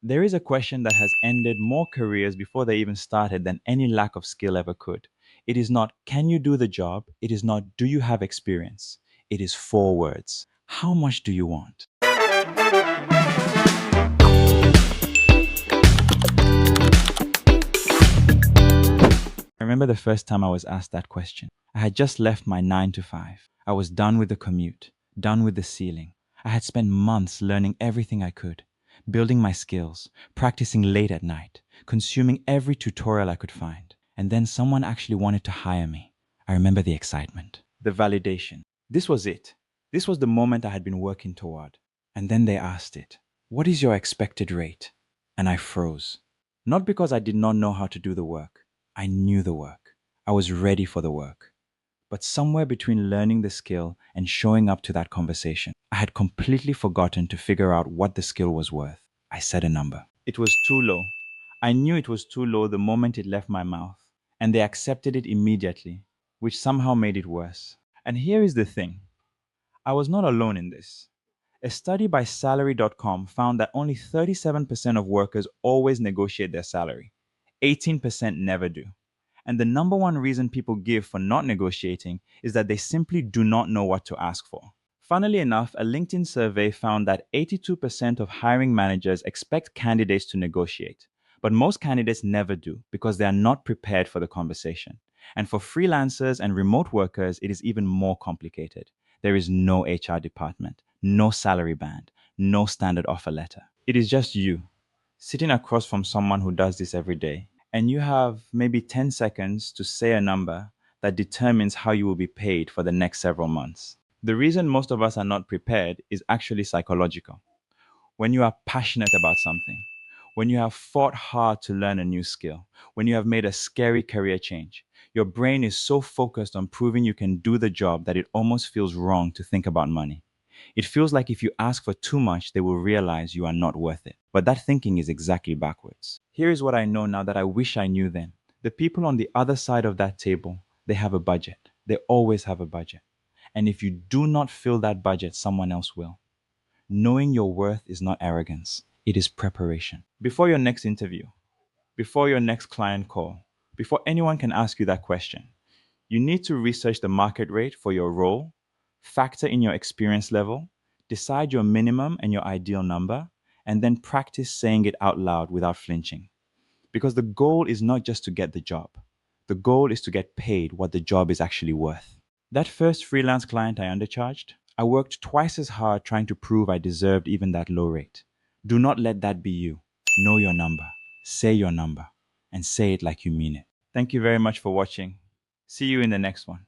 There is a question that has ended more careers before they even started than any lack of skill ever could. It is not, can you do the job? It is not, do you have experience? It is four words. How much do you want? I remember the first time I was asked that question. I had just left my 9 to 5. I was done with the commute, done with the ceiling. I had spent months learning everything I could, building my skills, practicing late at night, consuming every tutorial I could find. And then someone actually wanted to hire me. I remember the excitement, the validation. This was it. This was the moment I had been working toward. And then they asked it, what is your expected rate? And I froze. Not because I did not know how to do the work. I knew the work. I was ready for the work. But somewhere between learning the skill and showing up to that conversation, I had completely forgotten to figure out what the skill was worth. I said a number. It was too low. I knew it was too low the moment it left my mouth, and they accepted it immediately, which somehow made it worse. And here is the thing. I was not alone in this. A study by salary.com found that only 37% of workers always negotiate their salary. 18% never do. And the number one reason people give for not negotiating is that they simply do not know what to ask for. Funnily enough, a LinkedIn survey found that 82% of hiring managers expect candidates to negotiate, but most candidates never do because they are not prepared for the conversation. And for freelancers and remote workers, it is even more complicated. There is no HR department, no salary band, no standard offer letter. It is just you sitting across from someone who does this every day, and you have maybe 10 seconds to say a number that determines how you will be paid for the next several months. The reason most of us are not prepared is actually psychological. When you are passionate about something, when you have fought hard to learn a new skill, when you have made a scary career change, your brain is so focused on proving you can do the job that it almost feels wrong to think about money. It feels like if you ask for too much, they will realize you are not worth it. But that thinking is exactly backwards. Here is what I know now that I wish I knew then. The people on the other side of that table, they have a budget. They always have a budget. And if you do not fill that budget, someone else will. Knowing your worth is not arrogance, it is preparation. Before your next interview, before your next client call, before anyone can ask you that question, you need to research the market rate for your role, factor in your experience level, decide your minimum and your ideal number, and then practice saying it out loud without flinching. Because the goal is not just to get the job. The goal is to get paid what the job is actually worth. That first freelance client I undercharged, I worked twice as hard trying to prove I deserved even that low rate. Do not let that be you. Know your number, say your number, and say it like you mean it. Thank you very much for watching. See you in the next one.